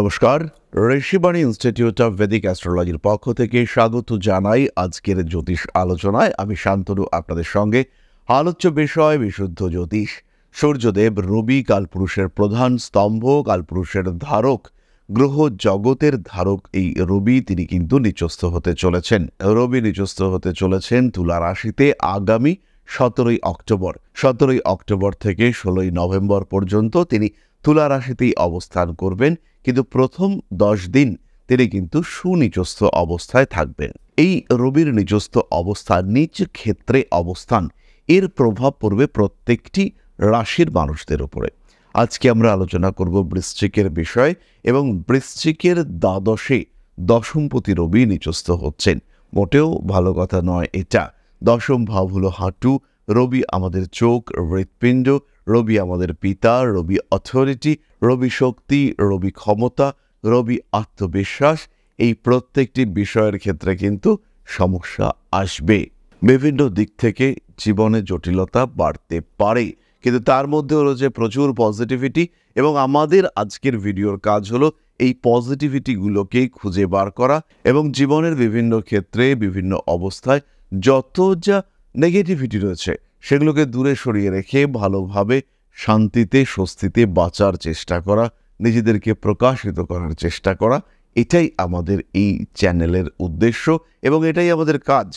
নমস্কার, Rishibani institute of Vedic অ্যাস্ট্রোলজির পক্ষ থেকে স্বাগত জানাই আজকের জ্যোতিষ আলোচনায়। আমি শান্তনু আপনাদের সঙ্গে। আলোচ্য বিষয় বিশুদ্ধ জ্যোতিষ। সূর্যদেব রবি কালপুরুষের প্রধান স্তম্ভ, কালপুরুষের ধারক, গ্রহ জগতের ধারক এই রবি তিনি কিন্তু নিচস্থ হতে চলেছেন। রবি নিচস্থ হতে চলেছেন তুলা রাশিতে আগামী 17ই অক্টোবর। 17ই অক্টোবর থেকে 16ই নভেম্বর পর্যন্ত তিনি তুলা রাশিতেই অবস্থান করবেন, কিন্তু প্রথম 10 দিন তিনি কিন্তু সুনিচস্থ অবস্থায় থাকবেন। এই রবির নিচস্থ অবস্থান, নিজ ক্ষেত্রে অবস্থান, এর প্রভাব পড়বে প্রত্যেকটি রাশির মানুষদের উপরে। আজকে আমরা আলোচনা করব বৃশ্চিকের বিষয়, এবং বৃশ্চিকের দ্বাদশে দশমপতি রবি নিচস্থ হচ্ছেন। মোটেও ভালো কথা নয় এটা। দশম ভাব হলো হাঁটু, রবি আমাদের চোখ, হৃৎপিণ্ড, রবি আমাদের পিতা, রবি অথরিটি, রবি শক্তি, রবি ক্ষমতা, রবি আত্মবিশ্বাস। এই প্রত্যেকটি বিষয়ের ক্ষেত্রে কিন্তু সমস্যা আসবে। বিভিন্ন দিক থেকে জীবনে জটিলতা বাড়তে পারে, কিন্তু তার মধ্যেও রয়েছে প্রচুর পজিটিভিটি, এবং আমাদের আজকের ভিডিওর কাজ হলো এই পজিটিভিটিগুলোকে খুঁজে বার করা এবং জীবনের বিভিন্ন ক্ষেত্রে বিভিন্ন অবস্থায় যত যা নেগেটিভিটি রয়েছে সেগুলোকে দূরে সরিয়ে রেখে ভালোভাবে শান্তিতে স্বস্তিতে বাঁচার চেষ্টা করা, নিজেদেরকে প্রকাশিত করার চেষ্টা করা। এটাই আমাদের এই চ্যানেলের উদ্দেশ্য এবং এটাই আমাদের কাজ।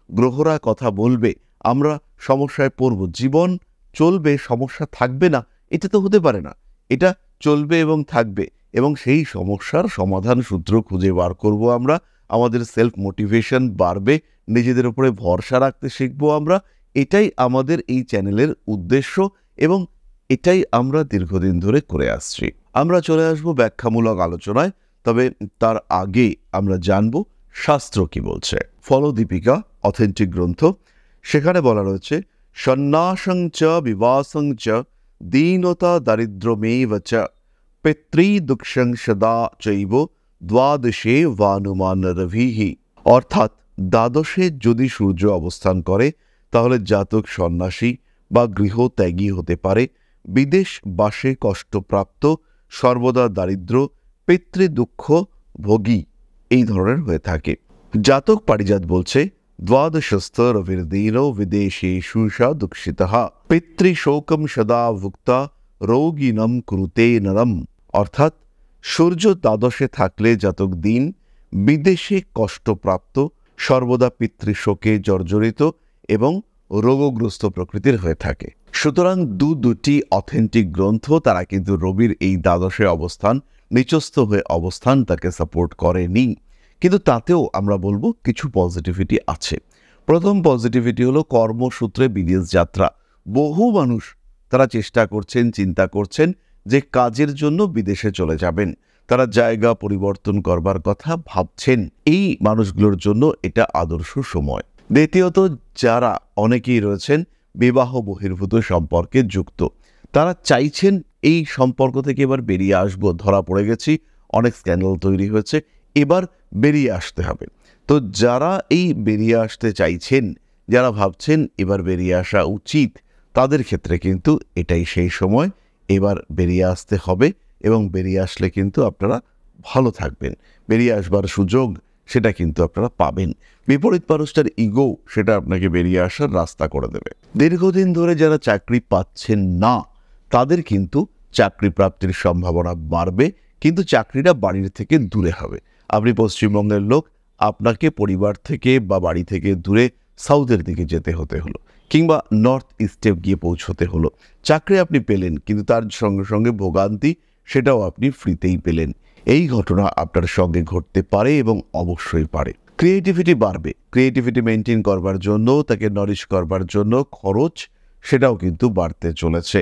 গ্রহরা কথা বলবে, আমরা সমস্যায় পড়ব। জীবন চলবে, সমস্যা থাকবে না, এটা তো হতে পারে না। এটা চলবে এবং থাকবে, এবং সেই সমস্যার সমাধান সূত্র খুঁজে বার করব আমরা। আমাদের সেলফ মোটিভেশন বাড়বে, নিজেদের উপরে ভরসা রাখতে শিখবো আমরা। এটাই আমাদের এই চ্যানেলের উদ্দেশ্য এবং এটাই আমরা দীর্ঘদিন ধরে করে আসছি। আমরা চলে আসব ব্যাখ্যামূলক আলোচনায়, তবে তার আগে আমরা জানব শাস্ত্র কি বলছে। ফলদীপিকা অথেন্টিক গ্রন্থ, সেখানে বলা রয়েছে সন্ন্যাসং চ বিবাসং চ দীনতা দারিদ্র্যমেব চ পিতৃদুঃখং সদা চৈব দ্বাদশে ভানুমান রবিহি। অর্থাৎ দ্বাদশে যদি সূর্য অবস্থান করে তাহলে জাতক সন্ন্যাসী বা গৃহত্যাগী হতে পারে, বিদেশ বাসে কষ্টপ্রাপ্ত, সর্বদা দারিদ্র, পিতৃদুঃখ ভোগী এই ধরনের হয়ে থাকে। জাতক পারিজাত বলছে দ্বাদশস্থ রবির দীন বিদেশে সুষা দুঃখিতঃ পিতৃশোকম সদা ভুক্তা রোগিনম কুরুতে নরম। অর্থাৎ সূর্য দ্বাদশে থাকলে জাতক দিন, বিদেশে কষ্টপ্রাপ্ত, সর্বদা পিতৃশোকে জর্জরিত এবং রোগগ্রস্ত প্রকৃতির হয়ে থাকে। সুতরাং দুটি অথেন্টিক গ্রন্থ তারা কিন্তু রবির এই দ্বাদশে অবস্থান, নিচস্থ হয়ে অবস্থান তাকে সাপোর্ট করেনি, কিন্তু তাতেও আমরা বলবো কিছু পজিটিভিটি আছে। প্রথম পজিটিভিটি হলো কর্মসূত্রে বিদেশ যাত্রা। বহু মানুষ তারা চেষ্টা করছেন, চিন্তা করছেন যে কাজের জন্য বিদেশে চলে যাবেন, তারা জায়গা পরিবর্তন করবার কথা ভাবছেন। এই মানুষগুলোর জন্য এটা আদর্শ সময়। দ্বিতীয়ত, যারা অনেকেই রয়েছেন বিবাহ বহির্ভূত সম্পর্কে যুক্ত, তারা চাইছেন এই সম্পর্ক থেকে এবার বেরিয়ে আসবো, ধরা পড়ে গেছি, অনেক স্ক্যান্ডাল তৈরি হয়েছে, এবার বেরিয়ে আসতে হবে। তো যারা এই বেরিয়ে আসতে চাইছেন, যারা ভাবছেন এবার বেরিয়ে আসা উচিত, তাদের ক্ষেত্রে কিন্তু এটাই সেই সময়, এবার বেরিয়ে আসতে হবে এবং বেরিয়ে আসলে কিন্তু আপনারা ভালো থাকবেন। বেরিয়ে আসবার সুযোগ সেটা কিন্তু আপনারা পাবেন। বিপরীত মানুষটার ইগো সেটা আপনাকে বেরিয়ে আসার রাস্তা করে দেবে। দীর্ঘদিন ধরে যারা চাকরি পাচ্ছেন না, তাদের কিন্তু চাকরি প্রাপ্তির সম্ভাবনা বাড়বে, কিন্তু চাকরিটা বাড়ির থেকে দূরে হবে। আপনি পশ্চিমবঙ্গের লোক, আপনাকে পরিবার থেকে বা বাড়ি থেকে দূরে সাউথের দিকে যেতে হতে হলো, কিংবা নর্থ ইস্টে গিয়ে পৌঁছতে হলো। চাকরি আপনি পেলেন, কিন্তু তার সঙ্গে সঙ্গে ভোগান্তি সেটাও আপনি ফ্রিতেই পেলেন। এই ঘটনা আপনার সঙ্গে ঘটতে পারে এবং অবশ্যই পারে। ক্রিয়েটিভিটি বাড়বে। ক্রিয়েটিভিটি মেনটেন করবার জন্য, তাকে নারিশ করবার জন্য খরচ সেটাও কিন্তু বাড়তে চলেছে।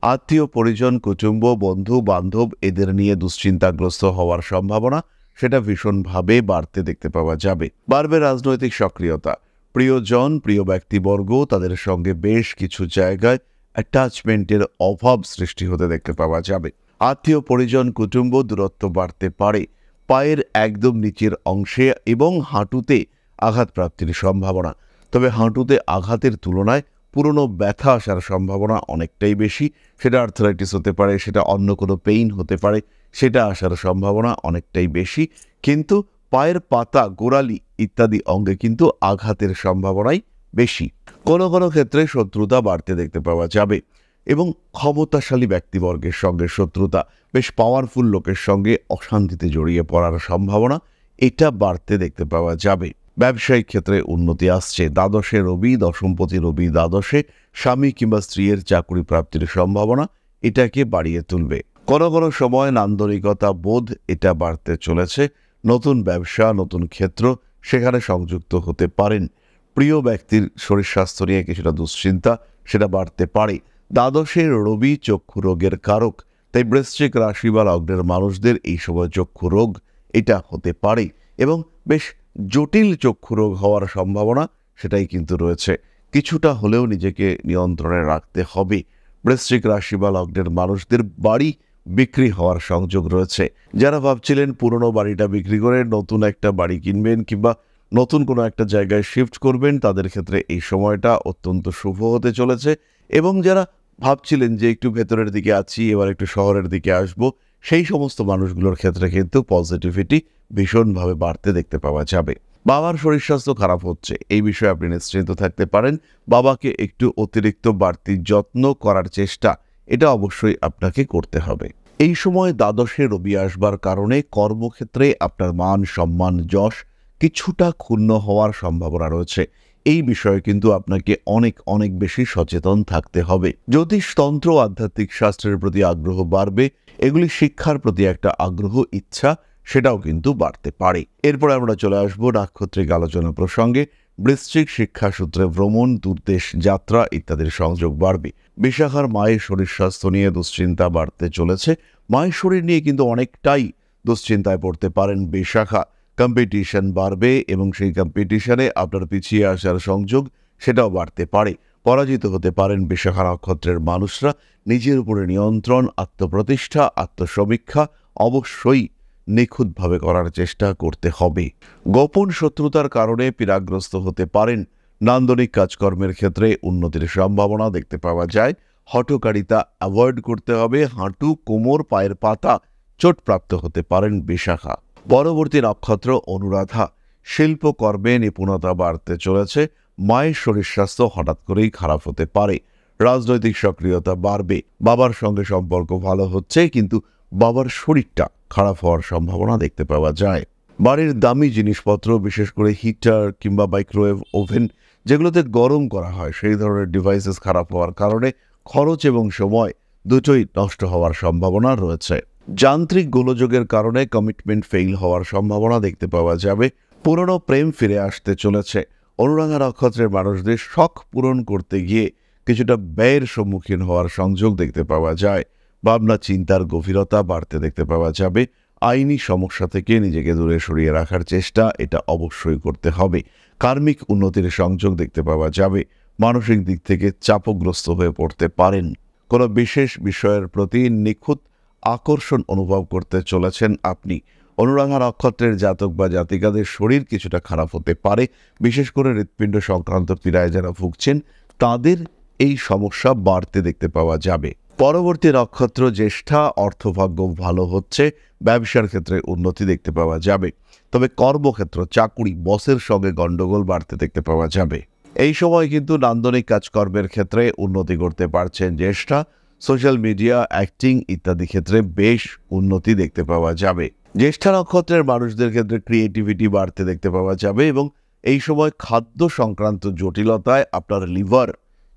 আত্মীয় পরিজন, কুটুম্ব, বন্ধু বান্ধব এদের নিয়ে দুশ্চিন্তাগ্রস্ত হওয়ার সম্ভাবনা সেটা ভীষণভাবে বাড়তে দেখতে পাওয়া যাবে। বাড়বে রাজনৈতিক সক্রিয়তা। প্রিয়জন, প্রিয় ব্যক্তিবর্গ, তাদের সঙ্গে বেশ কিছু জায়গায় অ্যাটাচমেন্টের অভাব সৃষ্টি হতে দেখতে পাওয়া যাবে। আত্মীয় পরিজন, কুটুম্ব দূরত্ব বাড়তে পারে। পায়ের একদম নিচের অংশে এবং হাঁটুতে আঘাতপ্রাপ্তির সম্ভাবনা। তবে হাঁটুতে আঘাতের তুলনায় পুরনো ব্যথা আসার সম্ভাবনা অনেকটাই বেশি। সেটা আর্থ্রাইটিস হতে পারে, সেটা অন্য কোনো পেইন হতে পারে, সেটা আসার সম্ভাবনা অনেকটাই বেশি। কিন্তু পায়ের পাতা, গোড়ালি ইত্যাদি অঙ্গে কিন্তু আঘাতের সম্ভাবনাই বেশি। কোনো কোনো ক্ষেত্রে শত্রুতা বাড়তে দেখতে পাওয়া যাবে এবং ক্ষমতাশালী ব্যক্তিবর্গের সঙ্গে শত্রুতা, বেশ পাওয়ারফুল লোকের সঙ্গে অশান্তিতে জড়িয়ে পড়ার সম্ভাবনা এটা বাড়তে দেখতে পাওয়া যাবে। ব্যবসায়িক ক্ষেত্রে উন্নতি আসছে। দ্বাদশে রবি, দশমপতি রবি দ্বাদশে, স্বামী কিংবা স্ত্রীর চাকরি প্রাপ্তির সম্ভাবনা এটাকে বাড়িয়ে তুলবে। কোনো কোনো সময় নান্দনিকতা বোধ এটা বাড়তে চলেছে। নতুন ব্যবসা, নতুন ক্ষেত্র সেখানে সংযুক্ত হতে পারেন। প্রিয় ব্যক্তির শরীর স্বাস্থ্য নিয়ে কিছুটা দুশ্চিন্তা সেটা বাড়তে পারে। দ্বাদশের রবি চক্ষু রোগের কারক, তাই বৃশ্চিক রাশি বা লগ্নের মানুষদের এই সময় চক্ষু রোগ এটা হতে পারে এবং বেশ জটিল চক্ষু রোগ হওয়ার সম্ভাবনা সেটাই কিন্তু রয়েছে। কিছুটা হলেও নিজেকে নিয়ন্ত্রণে রাখতে হবে। বৃশ্চিক রাশি বা লগ্নের মানুষদের বাড়ি বিক্রি হওয়ার সংযোগ রয়েছে। যারা ভাবছিলেন পুরনো বাড়িটা বিক্রি করে নতুন একটা বাড়ি কিনবেন কিংবা নতুন কোনো একটা জায়গায় শিফট করবেন, তাদের ক্ষেত্রে এই সময়টা অত্যন্ত শুভ হতে চলেছে। এবং যারা ভাবছিলেন যে একটু ভেতরের দিকে আছি, এবার একটু শহরের দিকে আসব, সেই সমস্ত মানুষগুলোর ক্ষেত্রে কিন্তু পজিটিভিটি ভীষণভাবে বাড়তে দেখতে পাওয়া যাবে। বাবার শরীর স্বাস্থ্য খারাপ হচ্ছে, এই বিষয়ে আপনি নিশ্চিন্ত থাকতে পারেন। বাবাকে একটু অতিরিক্ত বাড়তি যত্ন করার চেষ্টা এটা অবশ্যই আপনাকে করতে হবে। এই সময় দ্বাদশে রবি আসবার কারণে কর্মক্ষেত্রে আপনার মান সম্মান যশ কিছুটা ক্ষুণ্ণ হওয়ার সম্ভাবনা রয়েছে। এই বিষয়ে কিন্তু আপনাকে অনেক অনেক বেশি সচেতন থাকতে হবে। জ্যোতিষতন্ত্র, আধ্যাত্মিক শাস্ত্রের প্রতি আগ্রহ বাড়বে। এগুলি শিক্ষার প্রতি একটা আগ্রহ, ইচ্ছা সেটাও কিন্তু বাড়তে পারে। এরপরে আমরা চলে আসবো নাক্ষত্রিক আলোচনা প্রসঙ্গে। বৃশ্চিক শিক্ষাসূত্রে ভ্রমণ, দূরদেশ যাত্রা ইত্যাদির সংযোগ বাড়বে। বিশাখার মায়ের শরীর স্বাস্থ্য নিয়ে দুশ্চিন্তা বাড়তে চলেছে। মায়ের শরীর নিয়ে কিন্তু অনেকটাই দুশ্চিন্তায় পড়তে পারেন বিশাখা। কম্পিটিশন বাড়বে এবং সেই কম্পিটিশনে আপনার পিছিয়ে আসার সংযোগ সেটাও বাড়তে পারে। পরাজিত হতে পারেন বিশাখা নক্ষত্রের মানুষরা। নিজের উপরে নিয়ন্ত্রণ, আত্মপ্রতিষ্ঠা, আত্মসমীক্ষা অবশ্যই নিখুঁতভাবে করার চেষ্টা করতে হবে। গোপন শত্রুতার কারণে পীড়াগ্রস্ত হতে পারেন। নান্দনিক কাজকর্মের ক্ষেত্রে উন্নতির সম্ভাবনা দেখতে পাওয়া যায়। হঠকারিতা অ্যাভয়েড করতে হবে। হাঁটু, কোমর, পায়ের পাতা চোটপ্রাপ্ত হতে পারেন বিশাখা। পরবর্তী নক্ষত্র অনুরাধা। শিল্পকর্মে নিপুণতা বাড়তে চলেছে। মায়ের শরীর স্বাস্থ্য হঠাৎ করেই খারাপ হতে পারে। রাজনৈতিক সক্রিয়তা বাড়বে। বাবার সঙ্গে সম্পর্ক ভালো হচ্ছে, কিন্তু বাবার শরীরটা খারাপ হওয়ার সম্ভাবনা দেখতে পাওয়া যায়। বাড়ির দামি জিনিসপত্র, বিশেষ করে হিটার কিংবা মাইক্রোওয়েভ ওভেন যেগুলোতে গরম করা হয়, সেই ধরনের ডিভাইসেস খারাপ হওয়ার কারণে খরচ এবং সময় দুটোই নষ্ট হওয়ার সম্ভাবনা রয়েছে। যান্ত্রিক গোলযোগের কারণে কমিটমেন্ট ফেইল হওয়ার সম্ভাবনা দেখতে পাওয়া যাবে। পুরনো প্রেম ফিরে আসতে চলেছে। অনুরাধা নক্ষত্রের মানুষদের শখ পূরণ করতে গিয়ে কিছুটা ব্যয়ের সম্মুখীন হওয়ার সংযোগ দেখতে পাওয়া যায়। ভাবনা চিন্তার গভীরতা বাড়তে দেখতে পাওয়া যাবে। আইনি সমস্যা থেকে নিজেকে দূরে সরিয়ে রাখার চেষ্টা এটা অবশ্যই করতে হবে। কার্মিক উন্নতির সংযোগ দেখতে পাওয়া যাবে। মানসিক দিক থেকে চাপগ্রস্ত হয়ে পড়তে পারেন। কোনো বিশেষ বিষয়ের প্রতি নিখুঁত আকর্ষণ অনুভব করতে চলেছেন আপনি। অনুরাধা নক্ষত্রের জাতক বা জাতিকাদের শরীর কিছুটা খারাপ হতে পারে। বিশেষ করে হৃৎপিণ্ড সংক্রান্ত পীড়ায় যারা ভুগছেন তাদের এই সমস্যা বাড়তে দেখতে পাওয়া যাবে। পরবর্তী নক্ষত্র জ্যেষ্ঠা। অর্থভাগ্য ভালো হচ্ছে। ব্যবসার ক্ষেত্রে উন্নতি দেখতে পাওয়া যাবে। তবে কর্মক্ষেত্র, চাকুরি, বসের সঙ্গে গণ্ডগোল বাড়তে দেখতে পাওয়া যাবে। এই সময় কিন্তু নান্দনিক কাজকর্মের ক্ষেত্রে উন্নতি করতে পারছেন জ্যেষ্ঠা। সোশ্যাল মিডিয়া, অ্যাক্টিং ইত্যাদি ক্ষেত্রে বেশ উন্নতি দেখতে পাওয়া যাবে। জ্যেষ্ঠা নক্ষত্রের মানুষদের ক্ষেত্রে ক্রিয়েটিভিটি বাড়তে দেখতে পাওয়া যাবে এবং এই সময় খাদ্য সংক্রান্ত জটিলতায় আপনার লিভার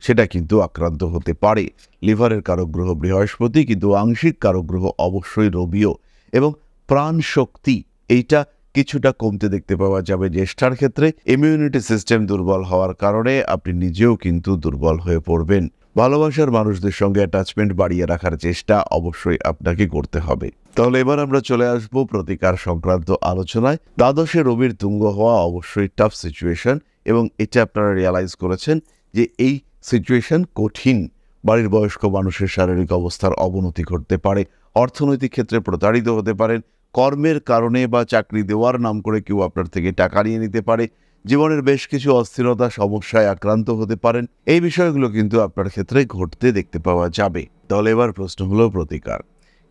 সেটা কিন্তু আক্রান্ত হতে পারে। লিভারের কারক গ্রহ বৃহস্পতি, কিন্তু আংশিক কারক গ্রহ অবশ্যই রবিও। এবং প্রাণ শক্তি এইটা কিছুটা কমতে দেখতে পাওয়া যাবে জ্যেষ্ঠার ক্ষেত্রে। ইমিউনিটি সিস্টেম দুর্বল হওয়ার কারণে আপনি নিজেও কিন্তু দুর্বল হয়ে পড়বেন। ভালোবাসার মানুষদের সঙ্গে অ্যাটাচমেন্ট বাড়িয়ে রাখার চেষ্টা অবশ্যই আপনাকে করতে হবে। তাহলে এবার আমরা চলে আসব প্রতিকার সংক্রান্ত আলোচনায়। দ্বাদশে রবির তুঙ্গ হওয়া অবশ্যই টাফ সিচুয়েশন এবং এটা আপনারা রিয়ালাইজ করেছেন যে এই সিচুয়েশন কঠিন। বাড়ির বয়স্ক মানুষের শারীরিক অবস্থার অবনতি ঘটতে পারে। অর্থনৈতিক ক্ষেত্রে প্রতারিত হতে পারেন। কর্মের কারণে বা চাকরি দেওয়ার নাম করে কেউ আপনার থেকে টাকা নিয়ে নিতে পারে। জীবনের বেশ কিছু অস্থিরতা সমস্যায় আক্রান্ত হতে পারেন। এই বিষয়গুলো কিন্তু আপনার ক্ষেত্রে ঘটতে দেখতে পাওয়া যাবে। তাহলে এবার প্রশ্ন হলো প্রতিকার।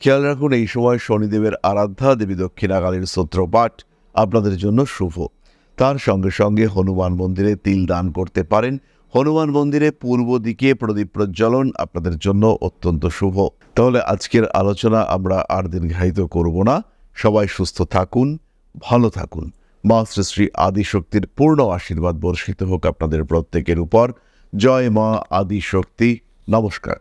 খেয়াল রাখুন, এই সময় শনিদেবের আরাধ্যা দেবী দক্ষিণাকালীর স্তোত্র পাঠ আপনাদের জন্য শুভ। তার সঙ্গে সঙ্গে হনুমান মন্দিরে তিল দান করতে পারেন। হনুমান মন্দিরে পূর্ব দিকে প্রদীপ প্রজ্বলন আপনাদের জন্য অত্যন্ত শুভ। তাহলে আজকের আলোচনা আমরা আর দীর্ঘায়িত করব না। সবাই সুস্থ থাকুন, ভালো থাকুন। মা শ্রী শ্রী আদিশক্তির পূর্ণ আশীর্বাদ বর্ষিত হোক আপনাদের প্রত্যেকের উপর। জয় মা আদিশক্তি। নমস্কার।